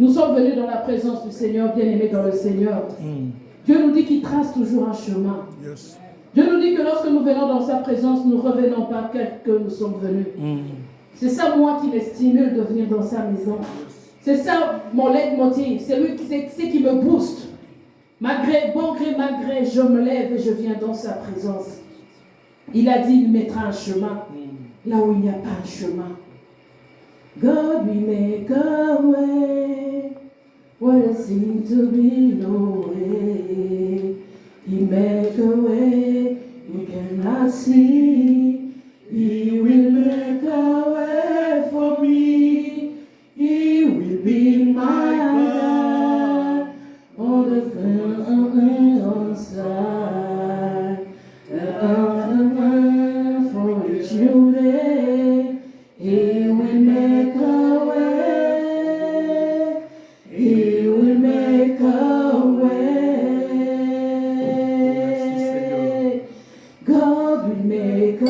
Nous sommes venus dans la présence du Seigneur, bien-aimés dans le Seigneur. Dieu nous dit qu'il trace toujours un chemin. Yes. Dieu nous dit que lorsque nous venons dans sa présence, nous ne revenons pas tel que nous sommes venus. C'est ça, moi, qui me stimule de venir dans sa maison. C'est ça, mon leitmotiv. C'est lui qui me booste. Malgré, bon gré, malgré, je me lève et je viens dans sa présence. Il a dit, il mettra un chemin là où il n'y a pas un chemin. God will make a way where there seems to be no way. He make a way you cannot see. He will make a way for me. He will be my God on the side. For each new day, He will make a way. He will make a way. God will make a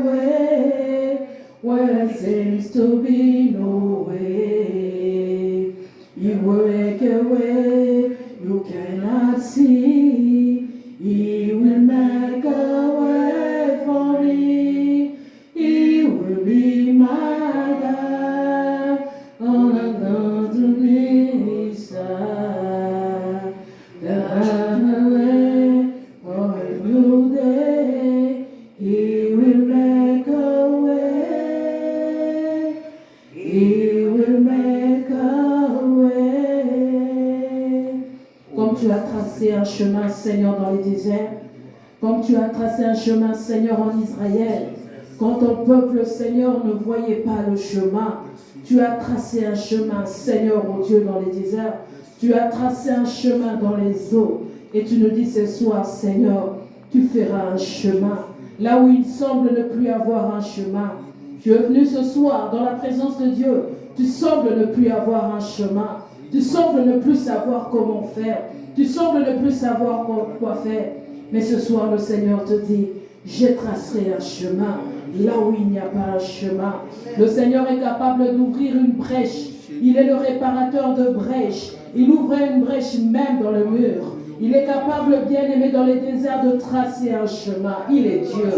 way where there seems to be no way. He will make a way you cannot see. He will make a way for me. He will be my God on the side. The way for a new day. He will make a way. He will make a way. Comme tu as tracé un chemin, Seigneur, dans les déserts, comme tu as tracé un chemin, Seigneur, en Israël, quand ton peuple, Seigneur, ne voyait pas le chemin, tu as tracé un chemin, Seigneur, mon Dieu, dans les déserts. Tu as tracé un chemin dans les eaux. Et tu nous dis ce soir, Seigneur, tu feras un chemin. Là où il semble ne plus avoir un chemin. Tu es venu ce soir dans la présence de Dieu. Tu sembles ne plus avoir un chemin. Tu sembles ne plus savoir comment faire. Tu sembles ne plus savoir quoi faire. Mais ce soir, le Seigneur te dit, je tracerai un chemin là où il n'y a pas un chemin. Le Seigneur est capable d'ouvrir une brèche. Il est le réparateur de brèches. Il ouvrait une brèche même dans le mur. Il est capable, bien aimé, dans les déserts de tracer un chemin. Il est Dieu.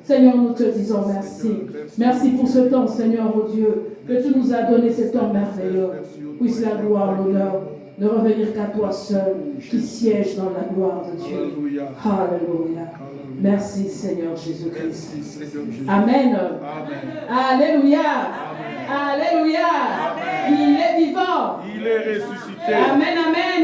Seigneur, nous te disons merci. Merci pour ce temps, Seigneur, oh Dieu, que tu nous as donné ce temps merveilleux. Puisse la gloire, l'honneur ne revenir qu'à toi seul, qui siège dans la gloire de Dieu. Alléluia. Merci, Seigneur Jésus-Christ. Amen. Alléluia. Alléluia. Il est vivant. Il est ressuscité. Amen, amen.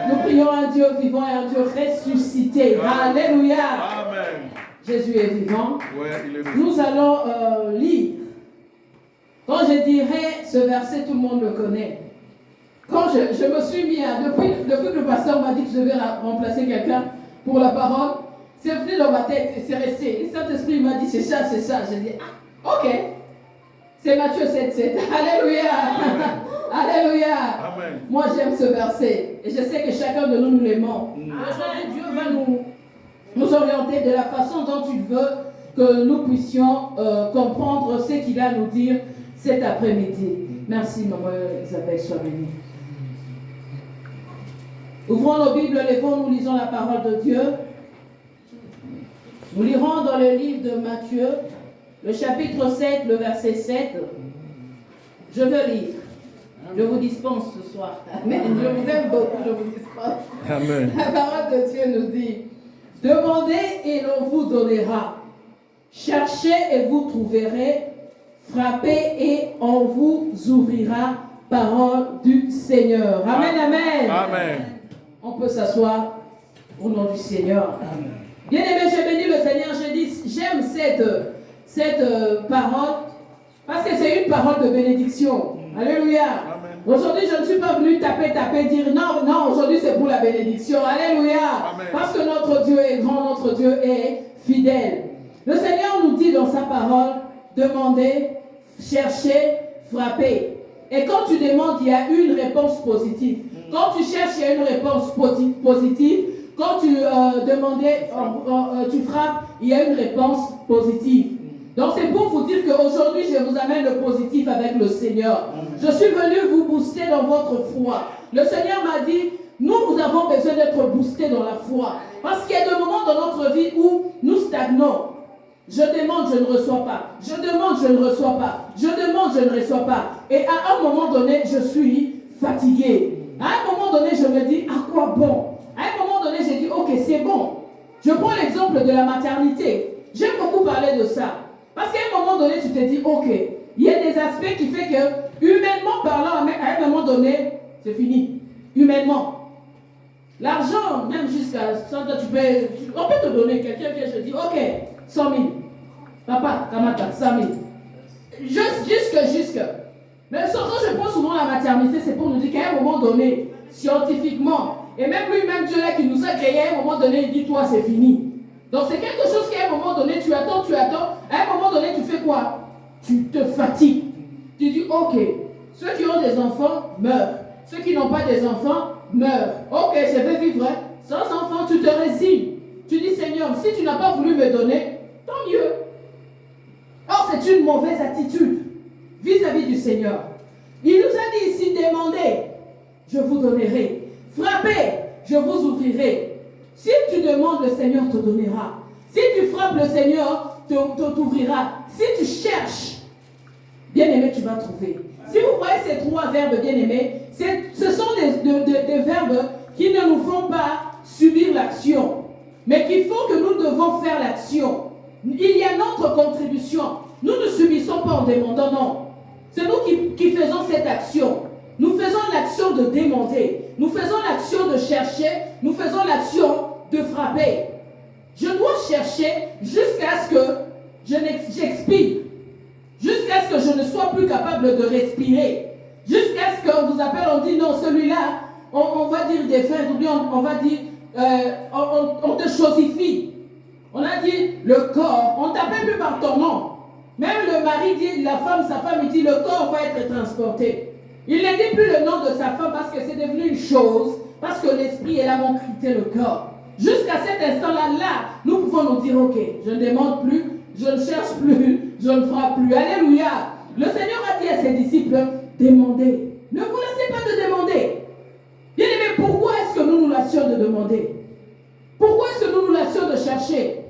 Nous prions un Dieu vivant et un Dieu ressuscité. Alléluia. Amen. Jésus est vivant. Ouais, il est vivant. Nous allons lire. Quand je dirai ce verset, tout le monde le connaît. Quand je me suis mis à... Depuis que le pasteur m'a dit que je devais remplacer quelqu'un pour la parole, c'est venu dans ma tête et c'est resté. Le Saint-Esprit m'a dit c'est ça, c'est ça. J'ai dit ok. C'est Matthieu 7,7. Alléluia. Alléluia. Amen. Moi j'aime ce verset. Et je sais que chacun de nous l'aimons. Aujourd'hui Dieu va nous orienter de la façon dont il veut que nous puissions comprendre ce qu'il a à nous dire cet après-midi. Merci maman Isabelle, sois bénie. Ouvrons nos Bibles, levons, nous lisons la parole de Dieu. Nous lirons dans le livre de Matthieu, le chapitre 7, le verset 7. Je veux lire. Je vous dispense ce soir. Amen. Je vous aime beaucoup, je vous dispense. Amen. La parole de Dieu nous dit, demandez et l'on vous donnera. Cherchez et vous trouverez. Frappez et on vous ouvrira. Parole du Seigneur. Amen, amen. Amen. On peut s'asseoir au nom du Seigneur. Bien aimé, je bénis le Seigneur. Je dis, j'aime cette parole parce que c'est une parole de bénédiction. Alléluia. Amen. Aujourd'hui, je ne suis pas venu taper, dire non, aujourd'hui c'est pour la bénédiction. Alléluia. Amen. Parce que notre Dieu est grand, notre Dieu est fidèle. Le Seigneur nous dit dans sa parole, demandez, cherchez, frappez. Et quand tu demandes, il y a une réponse positive. Quand tu cherches, il y a une réponse positive. Quand tu demandais, tu frappes, il y a une réponse positive. Donc c'est pour vous dire qu'aujourd'hui, je vous amène le positif avec le Seigneur. Je suis venu vous booster dans votre foi. Le Seigneur m'a dit, nous avons besoin d'être boostés dans la foi. Parce qu'il y a des moments dans notre vie où nous stagnons. Je demande, je ne reçois pas. Je demande, je ne reçois pas. Je demande, je ne reçois pas. Et à un moment donné, je suis fatigué. À un moment donné, je me dis, à quoi bon? À un moment donné, j'ai dit, ok, c'est bon. Je prends l'exemple de la maternité. J'aime beaucoup parler de ça. Parce qu'à un moment donné, tu te dis, ok, il y a des aspects qui font que, humainement parlant, à un moment donné, c'est fini. Humainement. L'argent, même jusqu'à 100 000, on peut te donner, quelqu'un vient, je dis, ok, 100 000. Papa, Kamata, 100 000. Jusque. Mais quand je prends souvent la maternité, c'est pour nous dire qu'à un moment donné, scientifiquement, et même lui-même, Dieu là qui nous a créé, à un moment donné, il dit, toi, c'est fini. Donc c'est quelque chose qu'à un moment donné, tu attends, à un moment donné, tu fais quoi? Tu te fatigues. Tu dis, ok, ceux qui ont des enfants meurent. Ceux qui n'ont pas des enfants meurent. Ok, je vais vivre sans enfants, tu te résignes. Tu dis, Seigneur, si tu n'as pas voulu me donner, tant mieux. Or, c'est une mauvaise attitude vis-à-vis du Seigneur. Il nous a dit ici, demandez, je vous donnerai. Frappez, je vous ouvrirai. Si tu demandes, le Seigneur te donnera. Si tu frappes, le Seigneur t'ouvrira. Si tu cherches, bien-aimé, tu vas trouver. Si vous voyez ces trois verbes, bien-aimés, ce sont des verbes qui ne nous font pas subir l'action, mais qui font que nous devons faire l'action. Il y a notre contribution. Nous ne subissons pas en demandant, non. C'est nous qui faisons cette action. Nous faisons l'action de demander. Nous faisons l'action de chercher. Nous faisons l'action de frapper. Je dois chercher jusqu'à ce que j'expire. Jusqu'à ce que je ne sois plus capable de respirer. Jusqu'à ce qu'on vous appelle, on dit non, celui-là, on va dire des fins, ou bien on va dire, on te chosifie. On a dit le corps, on ne t'appelle plus par ton nom. Même le mari dit, sa femme, il dit le corps va être transporté. Il ne dit plus le nom de sa femme parce que c'est devenu une chose, parce que l'esprit est là pour quitter le corps. Jusqu'à cet instant-là, nous pouvons nous dire, ok, je ne demande plus, je ne cherche plus, je ne frappe plus. Alléluia. Le Seigneur a dit à ses disciples, demandez. Ne vous laissez pas de demander. Bien aimé, pourquoi est-ce que nous nous lassions de demander? Pourquoi est-ce que nous nous lassions de chercher?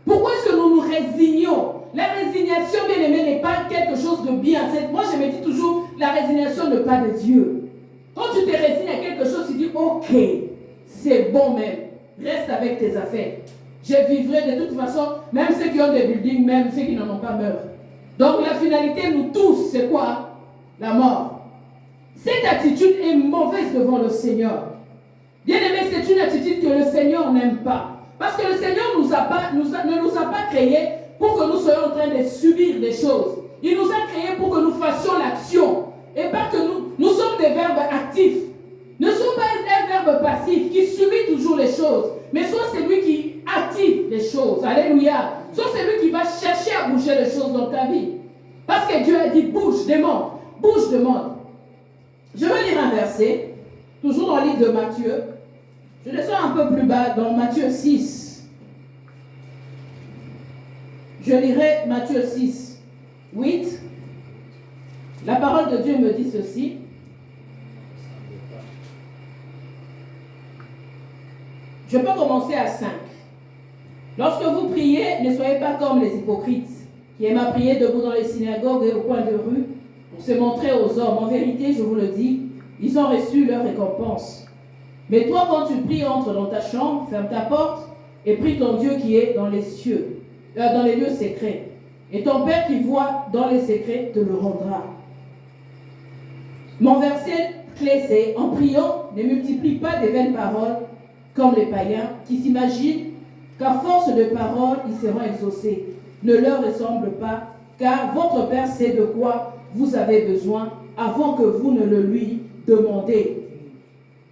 Pourquoi est-ce que nous nous résignons? La résignation, bien aimé, n'est pas quelque chose de bien. Moi, je me dis toujours, la résignation n'est pas de Dieu. Quand tu te résignes à quelque chose, tu dis, ok, c'est bon même. Reste avec tes affaires. Je vivrai de toute façon, même ceux qui ont des buildings, même ceux qui n'en ont pas meurent. Donc la finalité, nous tous, c'est quoi? La mort. Cette attitude est mauvaise devant le Seigneur. Bien aimé, c'est une attitude que le Seigneur n'aime pas. Parce que le Seigneur ne nous a pas créés pour que nous soyons en train de subir des choses. Il nous a créés pour que nous fassions l'action. Et pas que nous sommes des verbes actifs. Ne sois pas un verbe passif qui subit toujours les choses, mais soit celui qui active les choses. Alléluia. Soit celui qui va chercher à bouger les choses dans ta vie. Parce que Dieu a dit bouge, demande. Bouge, demande. Je vais lire un verset, toujours dans le livre de Matthieu. Je descends un peu plus bas, dans Matthieu 6. Je lirai Matthieu 6, 8. La parole de Dieu me dit ceci. Je peux commencer à 5. Lorsque vous priez, ne soyez pas comme les hypocrites, qui aiment à prier debout dans les synagogues et au coin de rue, pour se montrer aux hommes. En vérité, je vous le dis, ils ont reçu leur récompense. Mais toi, quand tu pries, entre dans ta chambre, ferme ta porte, et prie ton Dieu qui est dans les cieux, dans les lieux secrets. Et ton Père qui voit dans les secrets te le rendra. Mon verset clé, c'est en priant, ne multiplie pas des vaines paroles, comme les païens qui s'imaginent qu'à force de paroles, ils seront exaucés. Ne leur ressemble pas, car votre Père sait de quoi vous avez besoin avant que vous ne le lui demandez.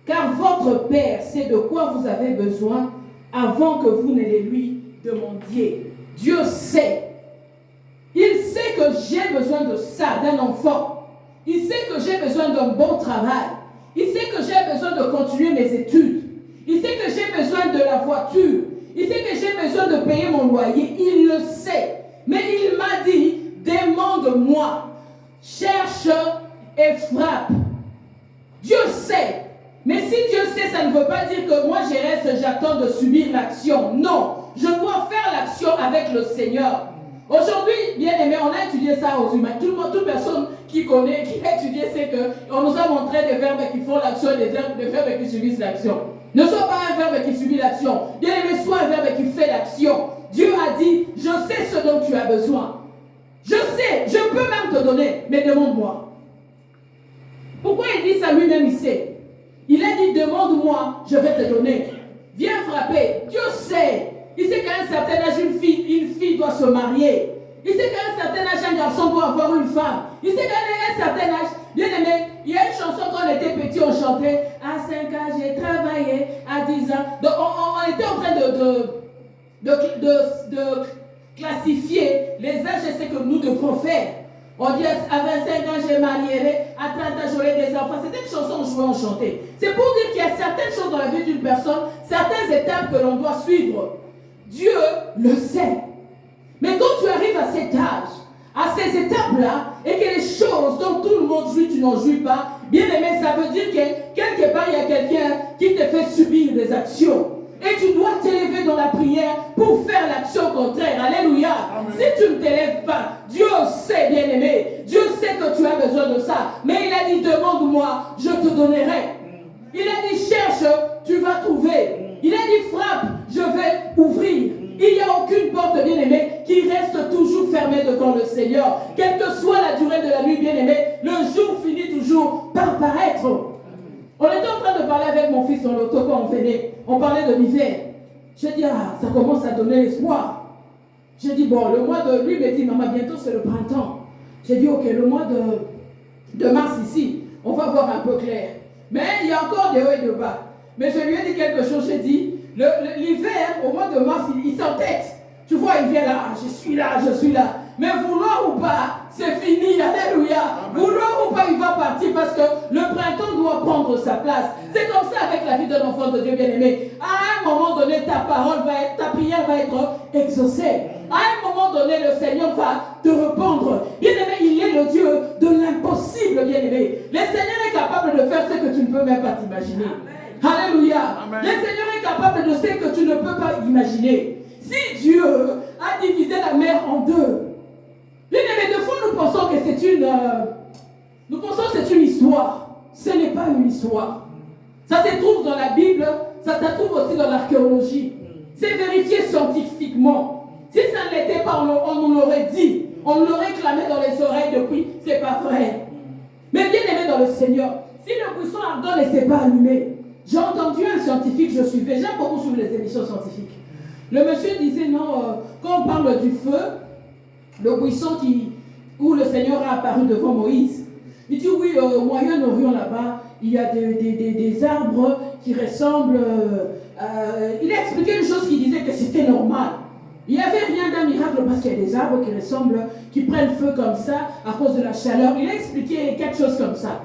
Car votre Père sait de quoi vous avez besoin avant que vous ne le lui demandiez. Dieu sait. Il sait que j'ai besoin de ça, d'un enfant. Il sait que j'ai besoin d'un bon travail. Il sait que j'ai besoin de continuer mes études. Il sait que j'ai besoin de la voiture. Il sait que j'ai besoin de payer mon loyer. Il le sait. Mais il m'a dit, demande-moi, cherche et frappe. Dieu sait. Mais si Dieu sait, ça ne veut pas dire que moi je reste, j'attends de subir l'action. Non, je dois faire l'action avec le Seigneur. Aujourd'hui, bien aimé, on a étudié ça aux humains. Toute personne qui connaît, qui a étudié, sait qu'on nous a montré des verbes qui font l'action et des verbes qui subissent l'action. Ne sois pas un verbe qui subit l'action. Bien aimé, sois un verbe qui fait l'action. Dieu a dit, je sais ce dont tu as besoin. Je sais, je peux même te donner, mais demande-moi. Pourquoi il dit ça lui-même, il sait? Il a dit, demande-moi, je vais te donner. Viens frapper. Dieu sait. Il sait qu'à un certain âge, une fille doit se marier. Il sait qu'à un certain âge, un garçon doit avoir une femme. Il sait qu'à un certain âge, bien aimé, il y a une chanson quand on était petit, on chantait. À 5 ans, j'ai travaillé. À 10 ans. Donc, on était en train de classifier les âges et ce que nous devons faire. On dit à 25 ans, j'ai marié. À 30 ans, j'aurai des enfants. C'était une chanson, on jouait, on chantait. C'est pour dire qu'il y a certaines choses dans la vie d'une personne, certaines étapes que l'on doit suivre. Dieu le sait. Mais quand tu arrives à cet âge, à ces étapes-là, et que les choses dont tout le monde jouit, tu n'en jouis pas, bien aimé, ça veut dire que quelque part, il y a quelqu'un qui te fait subir des actions. Et tu dois t'élever dans la prière pour faire l'action contraire. Alléluia. Amen. Si tu ne t'élèves pas, Dieu sait, bien aimé. Dieu sait que tu as besoin de ça. Mais il a dit, demande-moi, je te donnerai. Il a dit, cherche, tu vas trouver. Il a dit, frappe, je vais ouvrir. Il n'y a aucune porte, bien aimée, qui reste toujours fermée devant le Seigneur. Quelle que soit la durée de la nuit, bien aimé, le jour finit toujours par paraître. On était en train de parler avec mon fils dans l'auto quand on venait. On parlait de l'hiver. J'ai dit, ça commence à donner l'espoir. J'ai dit, bon, le mois de... Lui me dit, maman, bientôt c'est le printemps. J'ai dit, ok, le mois de mars ici, on va voir un peu clair. Mais il y a encore des hauts et des bas. Mais je lui ai dit quelque chose, j'ai dit, l'hiver, au mois de mars, il s'entête. Tu vois, il vient là, je suis là, je suis là. Mais vouloir ou pas, c'est fini, alléluia. Vouloir ou pas, il va partir parce que le printemps doit prendre sa place. C'est comme ça avec la vie d'un enfant de Dieu bien-aimé. À un moment donné, ta prière va être exaucée. À un moment donné, le Seigneur va te répondre. Bien-aimé, il est le Dieu de l'impossible, bien-aimé. Le Seigneur est capable de faire ce que tu ne peux même pas t'imaginer. Alléluia. Amen. Le Seigneur est capable de ce que tu ne peux pas imaginer. Si Dieu a divisé la mer en deux, bien aimé, de fois nous pensons que c'est une histoire. Ce n'est pas une histoire. Ça se trouve dans la Bible, ça se trouve aussi dans l'archéologie. C'est vérifié scientifiquement. Si ça ne l'était pas, on nous l'aurait dit. On nous l'aurait clamé dans les oreilles depuis. C'est pas vrai. Mais bien aimé dans le Seigneur, si le buisson ardent ne s'est pas allumé, j'ai entendu un scientifique, j'aime beaucoup suivre les émissions scientifiques. Le monsieur disait non, quand on parle du feu, le buisson où le Seigneur a apparu devant Moïse, il dit oui, au Moyen-Orient là-bas, il y a des arbres qui ressemblent... il a expliqué une chose qui disait que c'était normal. Il n'y avait rien d'un miracle parce qu'il y a des arbres qui ressemblent, qui prennent feu comme ça à cause de la chaleur. Il a expliqué quelque chose comme ça.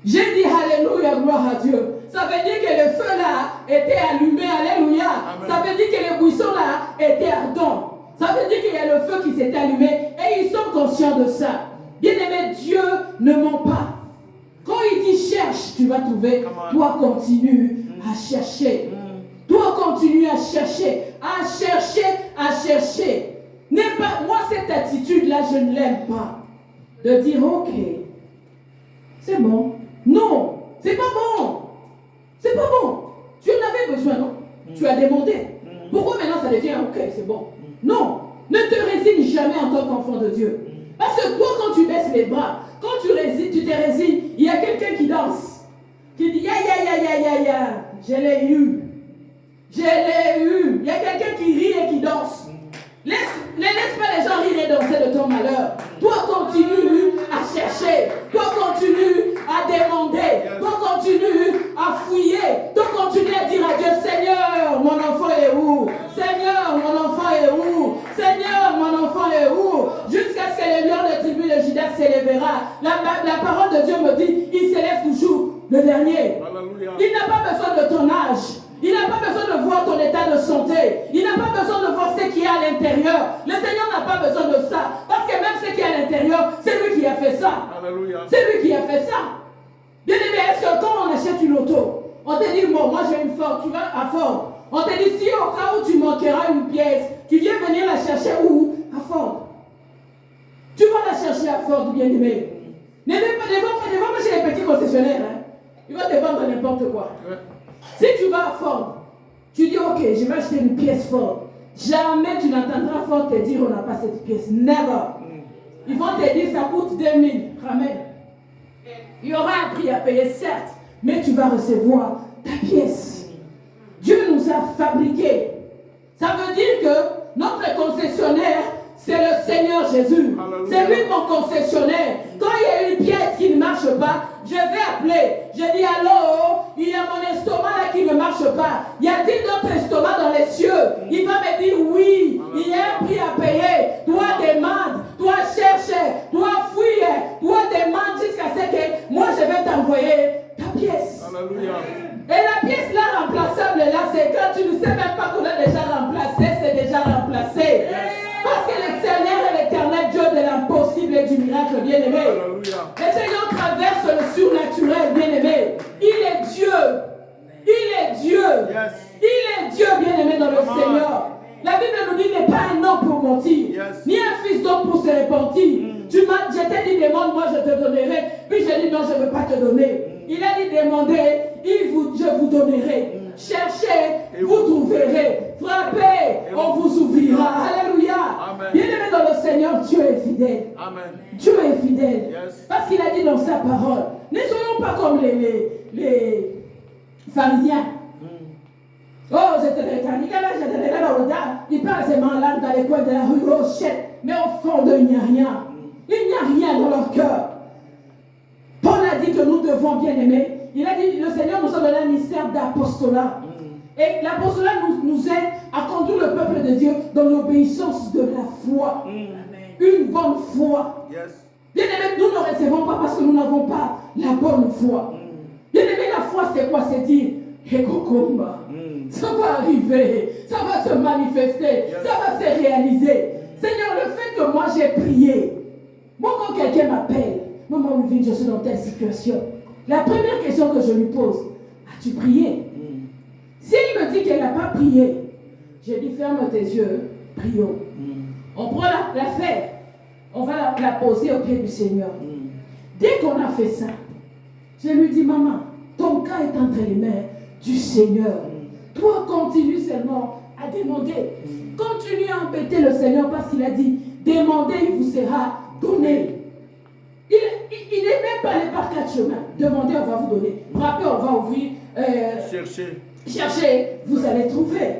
J'ai dit alléluia, gloire à Dieu. Ça veut dire que le feu là était allumé, alléluia. Amen. Ça veut dire que les buissons là étaient ardents. Ça veut dire qu'il y a le feu qui s'est allumé et ils sont conscients de ça. Bien aimé, Dieu ne ment pas. Quand il dit cherche, tu vas trouver. Toi continue à chercher. Toi continue à chercher, à chercher, à chercher. Moi cette attitude là, je ne l'aime pas. De dire ok, c'est bon. Non, c'est pas bon. C'est pas bon. Tu en avais besoin, non? Tu as demandé. Pourquoi maintenant ça devient ok, c'est bon? Non, ne te résigne jamais en tant qu'enfant de Dieu. Parce que toi, quand tu baisses les bras, quand tu te résignes, il y a quelqu'un qui danse, qui dit ya, je l'ai eu. Je l'ai eu. Il y a quelqu'un qui rit et qui danse. Laisse pas les gens rire et danser de ton malheur. Toi, continue à chercher. Toi, continue à demander. Toi, continue à fouiller. Toi, continue à dire à Dieu, Seigneur, mon enfant est où? Seigneur, mon enfant est où? Seigneur, mon enfant est où? Jusqu'à ce que le lion de tribu de Judas s'élèvera. La la parole de Dieu me dit, il s'élève toujours le dernier. Alléluia. Il n'a pas besoin de ton âge. Il n'a pas besoin de voir ton état de santé. Il n'a pas besoin de voir ce qu'il y a à l'intérieur. Le Seigneur n'a pas besoin de ça. Parce que même ce qu'il y a à l'intérieur, c'est lui qui a fait ça. Alléluia. C'est lui qui a fait ça. Bien aimé, est-ce que quand on achète une auto, on te dit, bon, moi j'ai une Ford, tu vas à Ford. On te dit, si au cas où tu manqueras une pièce, tu viens venir la chercher où? À Ford. Tu vas la chercher à Ford, bien aimé. Ne va pas chez les petits concessionnaires. Hein. Ils vont te vendre n'importe quoi. Ouais. Si tu vas à Ford, tu dis, ok, je vais acheter une pièce Ford. Jamais tu n'entendras Ford te dire, on n'a pas cette pièce. Never. Ils vont te dire, ça coûte 2000. Ramène. Il y aura un prix à payer, certes, mais tu vas recevoir ta pièce. Dieu nous a fabriqués. Ça veut dire que notre concessionnaire, c'est le Seigneur Jésus. C'est lui mon concessionnaire. Quand il y a une pièce qui ne marche pas, je vais appeler. Je dis, allô, il y a mon estomac là qui ne marche pas. Y a-t-il d'autres estomacs dans les cieux? Il va me dire oui. Il y a un prix à payer. Toi demande, toi cherche, toi fouille, toi demande jusqu'à ce que moi je vais t'envoyer ta pièce. Alléluia. Et la pièce là remplaçable là, c'est quand tu ne sais même pas qu'on a déjà remplacé, c'est déjà remplacé. Parce que le Seigneur est l'éternel Dieu de l'impossible et du miracle, bien-aimé. Le Seigneur traverse le surnaturel, bien-aimé. Il est Dieu. Il est Dieu. Yes. Il est Dieu, bien-aimé dans le Seigneur. La Bible nous dit, n'est pas un homme pour mentir, Yes. ni un fils d'homme pour se repentir. Je t'ai dit, demande, moi je te donnerai. Puis j'ai dit, non, je ne veux pas te donner. Il a dit, demandez, je vous donnerai. Cherchez, vous trouverez. Frappez, on vous ouvrira. Alléluia. Bien-aimé dans le Seigneur, Dieu est fidèle. Amen. Dieu est fidèle. Yes. Parce qu'il a dit dans sa parole, ne soyons pas comme les pharisiens. Oh, j'étais là, ils parlent seulement là dans les coins de la rue, oh shit. Mais au fond d'eux, il n'y a rien. Il n'y a rien dans leur cœur. Paul a dit que nous devons bien aimer. Il a dit, le Seigneur nous a donné un mystère d'apostolat. Et l'apostolat nous aide à conduire le peuple de Dieu dans l'obéissance de la foi. Une bonne foi. Yes. Bien aimé, nous ne recevons pas parce que nous n'avons pas la bonne foi. Bien aimé, la foi c'est quoi? C'est dire, Hekokomba. Ça va arriver, ça va se manifester, ça va se réaliser. Seigneur, le fait que moi j'ai prié, moi quand quelqu'un m'appelle, maman Wivine, je suis dans telle situation, la première question que je lui pose, as-tu prié? Si il me dit qu'elle n'a pas prié, je dis ferme tes yeux, prions. On prend l'affaire, on va la poser au pied du Seigneur. Dès qu'on a fait ça, je lui dis, maman, ton cas est entre les mains du Seigneur. Toi, continue seulement à demander. Continue à embêter le Seigneur parce qu'il a dit, demandez, il vous sera donné. Il n'est même pas allé par quatre chemins. Demandez, on va vous donner. Frappez, on va ouvrir. Cherchez, vous allez trouver.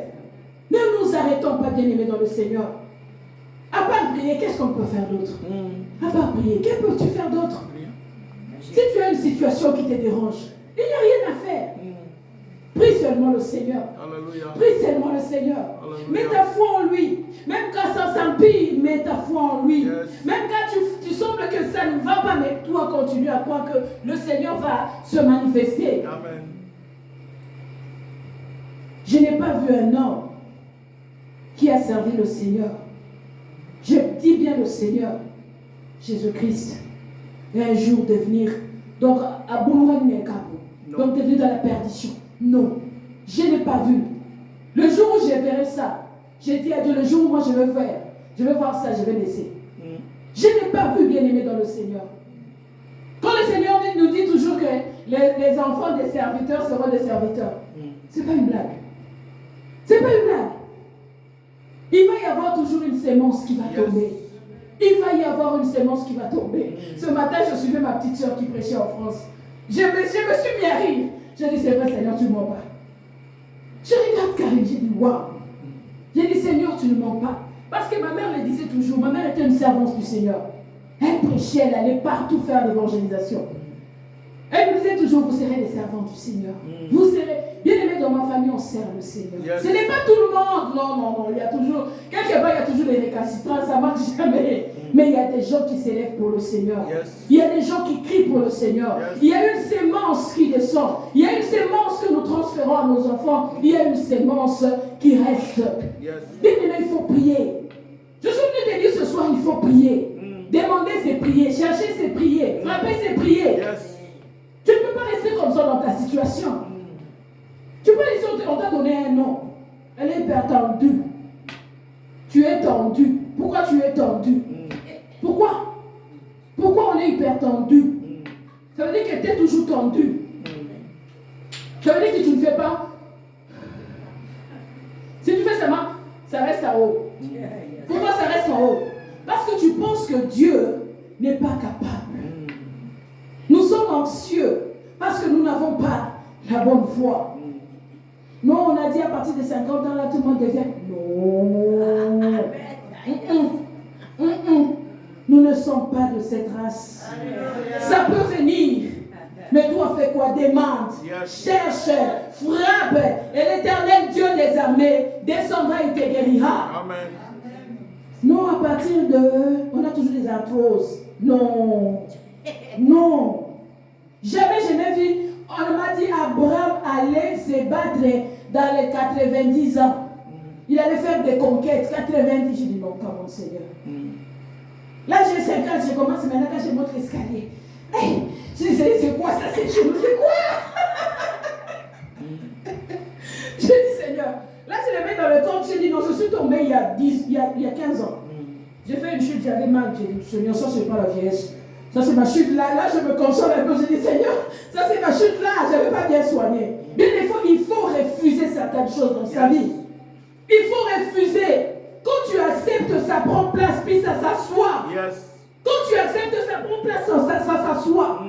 Ne nous arrêtons pas, bien-aimés dans le Seigneur. À part prier, qu'est-ce qu'on peut faire d'autre? À part prier, que peux-tu faire d'autre? Si tu as une situation qui te dérange, il n'y a rien à faire. Prie seulement le Seigneur. Alléluia. Prie seulement le Seigneur. Alléluia. Mets ta foi en lui. Même quand ça s'empire, mets ta foi en lui. Yes. Même quand tu sembles que ça ne va pas, mais toi continue à croire que le Seigneur va se manifester. Amen. Je n'ai pas vu un homme qui a servi le Seigneur. Je dis bien le Seigneur, Jésus-Christ, et un jour devenir, donc à Boulouane-Nekapo, donc devenir dans la perdition. Non, je n'ai pas vu. Le jour où je verrai ça, j'ai dit à Dieu, le jour où moi je vais voir ça, je vais laisser. Je n'ai pas vu, bien-aimé dans le Seigneur. Quand le Seigneur nous dit toujours que les enfants des serviteurs seront des serviteurs, c'est pas une blague. C'est pas une blague. Il va y avoir toujours une sémence qui va tomber. Il va y avoir une sémence qui va tomber. Ce matin, je suivais ma petite soeur qui prêchait en France. Je me suis mis à rire. J'ai dit, c'est vrai, Seigneur, tu ne mens pas. Je regarde Karine, j'ai dit, waouh. J'ai dit, Seigneur, tu ne mens pas. Parce que ma mère le disait toujours. Ma mère était une servante du Seigneur. Elle prêchait, elle allait partout faire l'évangélisation. Elle nous disait toujours, vous serez les servants du Seigneur. Vous serez, bien aimés dans ma famille, on sert le Seigneur. Ce n'est pas tout le monde. Non. Il y a toujours, quelque part, il y a toujours des récalcitrants, ça ne marche jamais. Mais il y a des gens qui s'élèvent pour le Seigneur. Il y a des gens qui crient pour le Seigneur. Il y a une sémence qui descend. Il y a une sémence que nous transférons à nos enfants. Il y a une sémence qui reste. Bien aimés, il faut prier. Je suis venu te dire ce soir, il faut prier. Demander, c'est prier. Chercher, c'est prier. Frapper, c'est prier. Tu ne peux pas rester comme ça dans ta situation. Tu peux laisser, on t'a donné un nom. Elle est hyper tendue. Tu es tendu. Pourquoi tu es tendu? Pourquoi on est hyper tendu? Ça veut dire que tu es toujours tendu. Ça veut dire que tu ne fais pas. Si tu fais seulement, ça reste en haut. Pourquoi ça reste en haut? Parce que tu penses que Dieu n'est pas capable. Nous sommes anxieux parce que nous n'avons pas la bonne foi. Non, on a dit à partir de 50 ans, là, tout le monde devient. Non. Nous ne sommes pas de cette race. Ça peut venir. Mais toi, fais quoi? Demande, cherche, frappe. Et l'Éternel Dieu des armées descendra et te guérira. Amen. Non, à partir de... On a toujours des arthroses. Non. Jamais je n'ai vu. On m'a dit Abraham allait se battre dans les 90 ans. Il allait faire des conquêtes. 90, j'ai dit non, pas mon Seigneur. Là, j'ai 5 ans, je commence maintenant quand je monte l'escalier. Hey, je dis, c'est quoi ça? C'est chez nous, c'est quoi? Je dis, Seigneur, là, je le mets dans le compte. Je dis, non, je suis tombé il y a 15 ans. J'ai fait une chute, j'avais mal. J'ai dit, Seigneur, ça, c'est pas la vieillesse. Ça, c'est ma chute là. Là, je me console un peu. Je dis, Seigneur, ça, c'est ma chute là. Je n'avais pas bien soigné. Bien, il faut refuser certaines choses dans sa vie. Il faut refuser. Quand tu acceptes, ça prend place, puis ça s'assoit. Quand tu acceptes, ça prend place, ça s'assoit.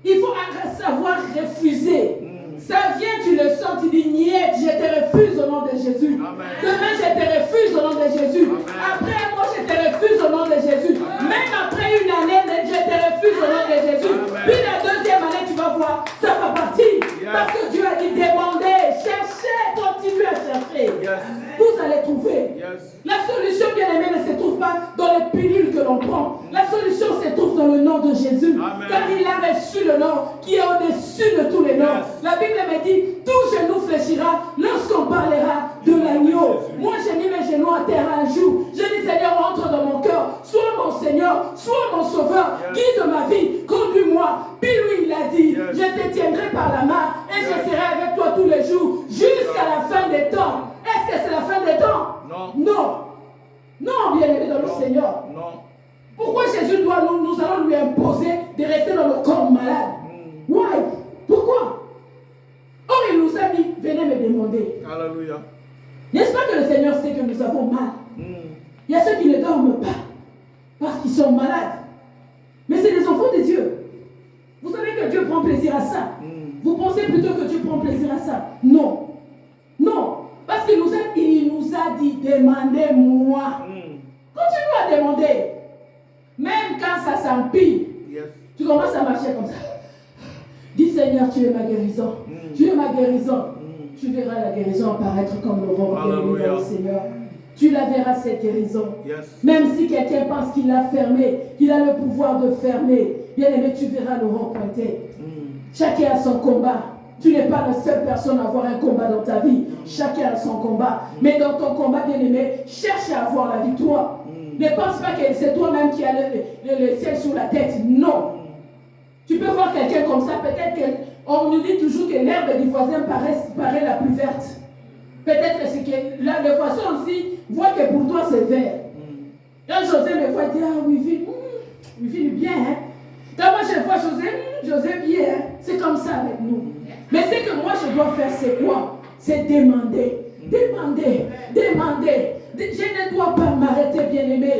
Il faut savoir refuser. Ça vient, tu le sens, tu dis, niet, je te refuse au nom de Jésus. Amen. Demain, je te refuse au nom de Jésus. Amen. Après un mois, je te refuse au nom de Jésus. Amen. Même après une année, je te refuse au nom de Jésus. Amen. Puis la deuxième année, tu vas voir, ça va partir. Parce que Dieu a dit, demandez, cherchez, continuez à chercher. Vous allez trouver. La solution, bien aimée, ne se trouve pas dans les pilules que l'on prend. La solution se trouve dans le nom de Jésus. Amen. Car il a reçu le nom qui est au-dessus de tous les noms. La Bible me dit, tout genou fléchira lorsqu'on parlera de l'agneau. Moi, j'ai mis mes genoux à terre un jour. J'ai dit, Seigneur, entre dans mon cœur. Sois mon Seigneur, sois mon Sauveur. Guide ma vie, conduis-moi. Puis lui, il a dit, je te tiendrai par la main et je serai avec toi tous les jours jusqu'à la fin des temps. Est-ce que c'est la fin des temps? Non, bien aimé dans le Seigneur. Non. Pourquoi Jésus doit nous allons lui imposer de rester dans le corps malade? Why? Pourquoi? Or, il nous a dit, venez me demander. Alléluia. N'est-ce pas que le Seigneur sait que nous avons mal? Il y a ceux qui ne dorment pas parce qu'ils sont malades. Mais c'est les enfants de Dieu. Vous savez que Dieu prend plaisir à ça. Vous pensez plutôt que Dieu prend plaisir à ça? Non. Parce qu'il nous a dit, demandez-moi. Continue à demander. Même quand ça s'empire, tu commences à marcher comme ça. Dis, Seigneur, tu es ma guérison. Tu es ma guérison. Tu verras la guérison apparaître comme l'aurore dans le Seigneur. Tu la verras, cette guérison. Même si quelqu'un pense qu'il l'a fermé, qu'il a le pouvoir de fermer, bien aimé, tu verras l'aurore pointer. Chacun a son combat. Tu n'es pas la seule personne à avoir un combat dans ta vie. Chacun a son combat. Mais dans ton combat, bien aimé, cherche à avoir la victoire. Ne pense pas que c'est toi-même qui as le ciel sur la tête. Non. Tu peux voir quelqu'un comme ça. Peut-être qu'on nous dit toujours que l'herbe du voisin paraît la plus verte. Peut-être que c'est que là, le voisin aussi voit que pour toi c'est vert. Quand José me voit, il dit, ah oui, il vient, hein. Quand moi je vois José bien, hein. C'est comme ça avec nous. Mais ce que moi je dois faire, c'est quoi? C'est demander. Je ne dois pas m'arrêter, bien-aimé.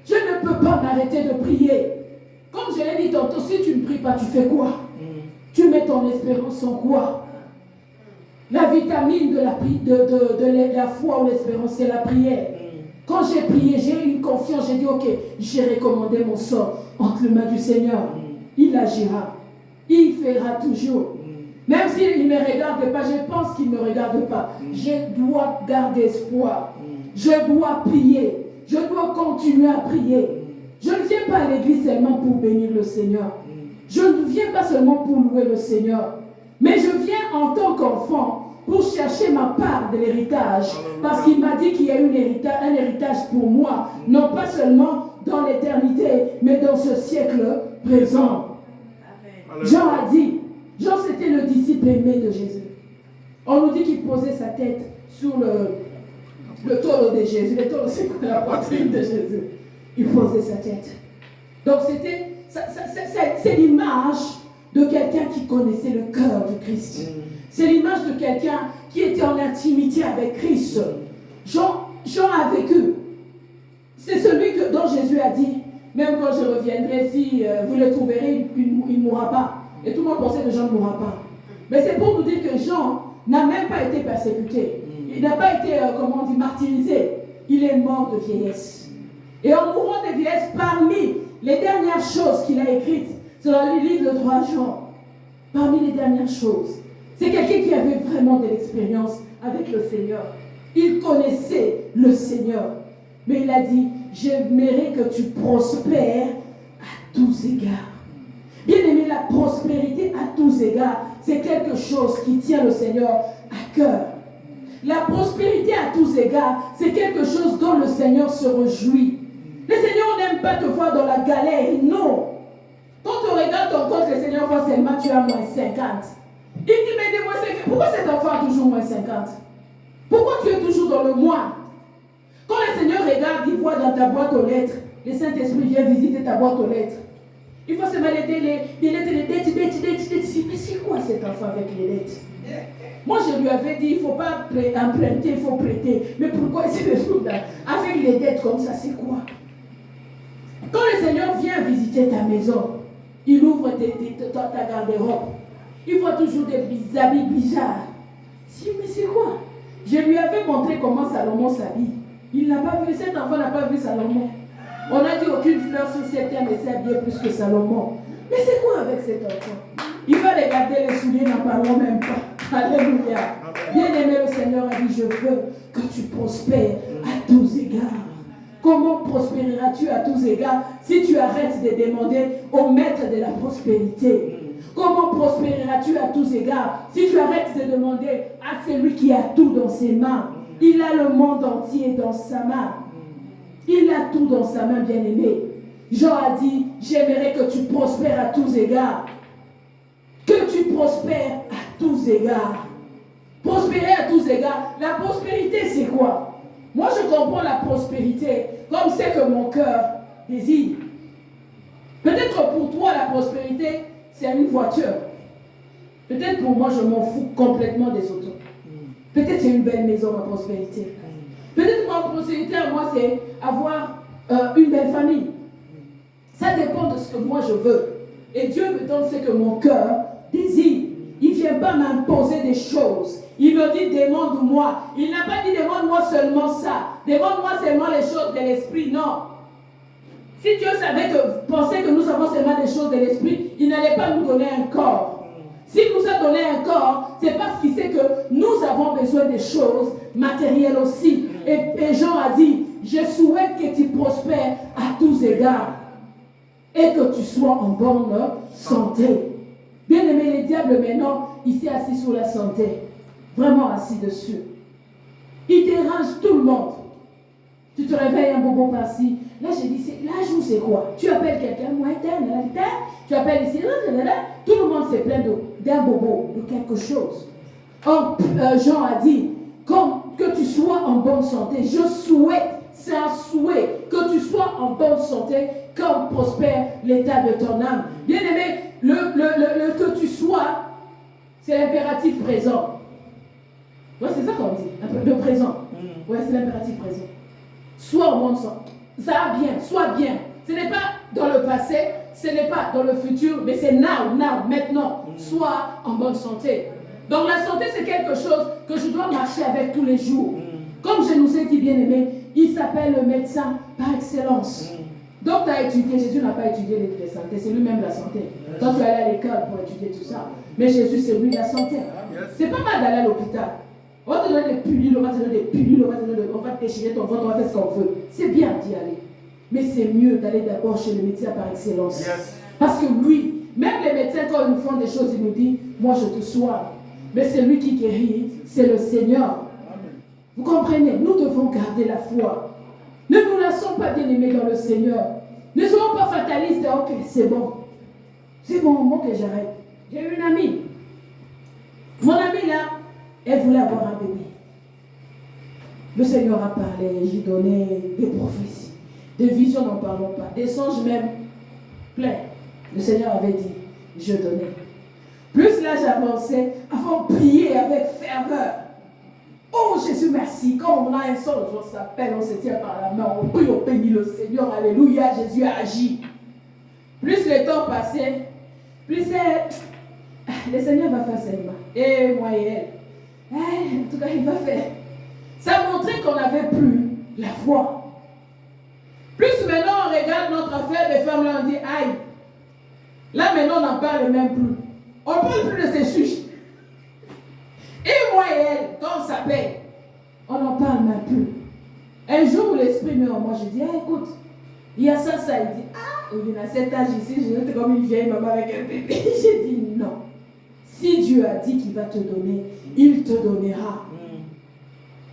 Je ne peux pas m'arrêter de prier. Comme je l'ai dit tantôt, si tu ne pries pas, tu fais quoi? Tu mets ton espérance en quoi? La vitamine de la foi ou l'espérance, c'est la prière. Quand j'ai prié, j'ai eu une confiance, j'ai dit, ok, j'ai recommandé mon sort entre les mains du Seigneur. Il agira. Il fera toujours. Même s'il ne me regarde pas, je pense qu'il ne me regarde pas. Je dois garder espoir. Je dois prier. Je dois continuer à prier. Je ne viens pas à l'église seulement pour bénir le Seigneur. Je ne viens pas seulement pour louer le Seigneur. Mais je viens en tant qu'enfant pour chercher ma part de l'héritage. Parce qu'il m'a dit qu'il y a un héritage pour moi. Non pas seulement dans l'éternité, mais dans ce siècle présent. Jean a dit, Jean c'était le disciple aimé de Jésus. On nous dit qu'il posait sa tête sur le taureau de Jésus. Le taureau, c'est la poitrine de Jésus. Il posait sa tête. Donc c'est l'image de quelqu'un qui connaissait le cœur du Christ. C'est l'image de quelqu'un qui était en intimité avec Christ. Jean a vécu. C'est celui dont Jésus a dit, même quand je reviendrai, si vous le trouverez, il ne mourra pas. Et tout le monde pensait que Jean ne mourra pas. Mais c'est pour nous dire que Jean n'a même pas été persécuté. Il n'a pas été, martyrisé. Il est mort de vieillesse. Et en mourant de vieillesse, parmi les dernières choses qu'il a écrites, c'est dans le livre de 3 Jean, parmi les dernières choses, c'est quelqu'un qui avait vraiment de l'expérience avec le Seigneur. Il connaissait le Seigneur. Mais il a dit, j'aimerais que tu prospères à tous égards. Bien aimé, la prospérité à tous égards, c'est quelque chose qui tient le Seigneur à cœur. La prospérité à tous égards, c'est quelque chose dont le Seigneur se réjouit. Le Seigneur n'aime pas te voir dans la galère, non. Quand tu regardes ton compte, le Seigneur voit seulement tu as moins 50. Il dit, mais dis-moi, pourquoi cet enfant a toujours moins 50? Pourquoi tu es toujours dans le moins? Quand le Seigneur regarde, il voit dans ta boîte aux lettres, le Saint-Esprit vient visiter ta boîte aux lettres. Il faut se mêler les lettres, les dettes. Mais c'est quoi cet enfant avec les lettres? Moi, je lui avais dit, il ne faut pas emprunter, il faut prêter. Mais pourquoi c'est le jour là? Avec les dettes comme ça, c'est quoi? Quand le Seigneur vient visiter ta maison, il ouvre ta garde-robe. Il voit toujours des habits bizarres. Mais c'est quoi? Je lui avais montré comment Salomon s'habille. Il n'a pas vu, cet enfant n'a pas vu Salomon. On a dit aucune fleur sur cette terre ne s'est habillée plus que Salomon. Mais c'est quoi avec cet enfant? Il va regarder les souliers, n'en parlons même pas. Alléluia. Bien aimé, le Seigneur a dit, je veux que tu prospères à tous égards. Comment prospéreras-tu à tous égards si tu arrêtes de demander au maître de la prospérité? Comment prospéreras-tu à tous égards si tu arrêtes de demander à celui qui a tout dans ses mains? Il a le monde entier dans sa main. Il a tout dans sa main, bien-aimé. Jean a dit, j'aimerais que tu prospères à tous égards. Que tu prospères à tous égards. Prospérer à tous égards. La prospérité, c'est quoi? Moi, je comprends la prospérité comme c'est que mon cœur désire. Peut-être pour toi, la prospérité, c'est une voiture. Peut-être pour moi, je m'en fous complètement des autos. Peut-être c'est une belle maison, ma prospérité. Peut-être ma prospérité à moi, c'est avoir une belle famille. Ça dépend de ce que moi je veux. Et Dieu me donne ce que mon cœur désire. Il ne vient pas m'imposer des choses. Il me dit, demande-moi. Il n'a pas dit, demande-moi seulement ça. Demande-moi seulement les choses de l'esprit. Non. Si Dieu pensait que nous avons seulement des choses de l'esprit, il n'allait pas nous donner un corps. S'il nous a donné un corps, c'est parce qu'il sait que nous avons besoin des choses matérielles aussi. Et Jean a dit, je souhaite que tu prospères à tous égards et que tu sois en bonne santé. Bien aimé, les diables maintenant, il s'est assis sur la santé. Vraiment assis dessus. Il dérange tout le monde. Tu te réveilles un bobo par-ci. Là, je dis, l'âge où c'est quoi? Tu appelles quelqu'un, tu appelles ici, tout le monde se plaint d'un bobo, de quelque chose. Or, Jean a dit, que tu sois en bonne santé. Je souhaite, c'est un souhait, que tu sois en bonne santé, comme prospère l'état de ton âme. Bien aimé, le que tu sois, c'est l'impératif présent. Ouais, c'est ça qu'on dit, le présent. Ouais, c'est l'impératif présent. Sois en bonne santé. Ça va bien, sois bien. Ce n'est pas dans le passé, ce n'est pas dans le futur, mais c'est now, maintenant. Sois en bonne santé. Donc la santé, c'est quelque chose que je dois marcher avec tous les jours. Comme je nous ai dit, bien aimé, il s'appelle le médecin par excellence. Donc tu as étudié, Jésus n'a pas étudié les santé, c'est lui-même la santé. Toi tu es allé à l'école pour étudier tout ça. Mais Jésus c'est lui la santé. C'est pas mal d'aller à l'hôpital. On va te donner des pilules, on va te donner des pilules, on va te déchirer ton ventre, on va faire ce qu'on veut. C'est bien d'y aller. Mais c'est mieux d'aller d'abord chez le médecin par excellence. Parce que lui, même les médecins quand ils nous font des choses, ils nous disent, moi je te soigne. Mais c'est lui qui guérit, c'est le Seigneur. Vous comprenez? Nous devons garder la foi. Ne nous laissons pas bien aimés dans le Seigneur. Ne soyons pas fatalistes. Ok, c'est bon. C'est bon que j'arrête. J'ai une amie. Mon amie là, elle voulait avoir un bébé. Le Seigneur a parlé, j'ai donné des prophéties, des visions, n'en parlons pas, des songes même pleins. Le Seigneur avait dit, je donnais. Plus là j'avançais, avant de prier avec ferveur. Oh Jésus, merci. Quand on a un son, on s'appelle, on se tient par la main, on prie, on bénit le Seigneur. Alléluia, Jésus a agi. Plus le temps passait, plus le Seigneur va faire seulement. Et moi et elle. En tout cas, il va faire. Ça montrait qu'on n'avait plus la foi. Plus maintenant, on regarde notre affaire des femmes, là, on dit, aïe. Là, maintenant, on n'en parle même plus. On ne parle plus de ces sujets. Et moi et elle, quand on s'appelle, on n'en parle même plus. Un jour où l'esprit me en moi, je dis, écoute, il y a ça, il dit, il est à cet âge ici, je suis comme une vieille maman avec un bébé. J'ai dit, non. Si Dieu a dit qu'il va te donner, il te donnera.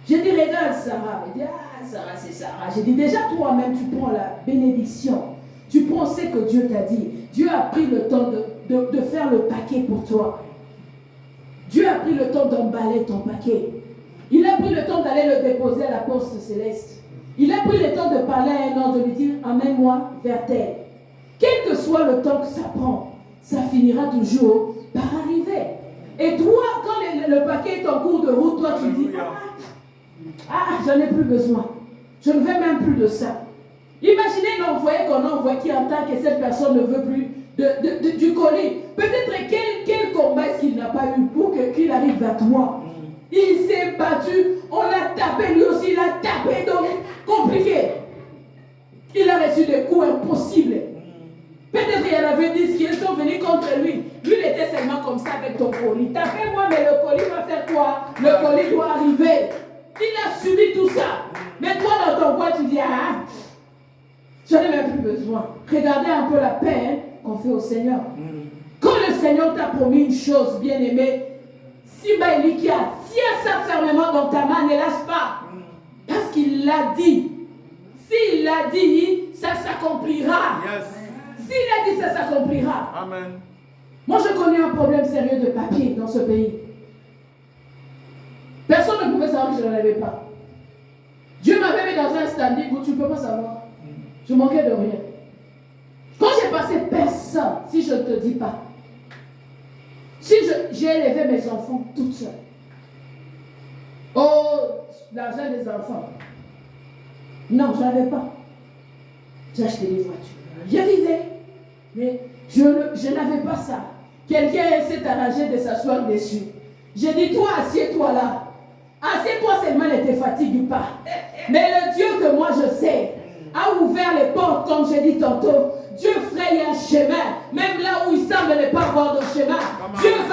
J'ai dit, regarde Sarah. Il dit, Sarah, c'est Sarah. J'ai dit, déjà toi-même, tu prends la bénédiction. Tu prends ce que Dieu t'a dit. Dieu a pris le temps de faire le paquet pour toi. Dieu a pris le temps d'emballer ton paquet. Il a pris le temps d'aller le déposer à la poste céleste. Il a pris le temps de parler à un ange, de lui dire, emmène-moi vers terre. Quel que soit le temps que ça prend, ça finira toujours par arriver. Et toi, quand le paquet est en cours de route, toi tu dis, j'en ai plus besoin. Je ne veux même plus de ça. Imaginez l'envoyé qu'on envoie qui entend que cette personne ne veut plus du colis. Peut-être quel combat est-ce qu'il n'a pas eu pour qu'il arrive à toi. Il s'est battu, on l'a tapé, lui aussi il a tapé, donc compliqué. Il a reçu des coups impossibles. Peut-être qu'il y en avait 10 qui sont venus contre lui. Lui, il était seulement comme ça avec ton colis. Tapez-moi, mais le colis va faire quoi? Le colis doit arriver. Il a subi tout ça. Mais toi, dans ton coin, tu dis, j'en ai même plus besoin. Regardez un peu la paix qu'on fait au Seigneur. Quand le Seigneur t'a promis une chose, bien aimé, Simba Elikia, tiens ça fermement dans ta main, ne lâche pas. Parce qu'il l'a dit. S'il l'a dit, ça s'accomplira. S'il a dit, ça s'accomplira. Amen. Moi, je connais un problème sérieux de papier dans ce pays. Personne ne pouvait savoir que je n'en avais pas. Dieu m'avait mis dans un standing où tu ne peux pas savoir. Je manquais de rien. Quand j'ai passé personne, si je ne te dis pas, si j'ai élevé mes enfants toute seule, l'argent des enfants, non, je n'avais pas. J'ai acheté des voitures. Je vivais, mais je n'avais pas ça. Quelqu'un s'est arrangé de s'asseoir dessus. J'ai dit, toi, assieds-toi là. Assieds-toi seulement, ne te fatigue pas. Mais le Dieu que moi je sais a ouvert les portes, comme j'ai dit tantôt. Dieu fraye un chemin, même là où il semble ne pas avoir de chemin. Dieu va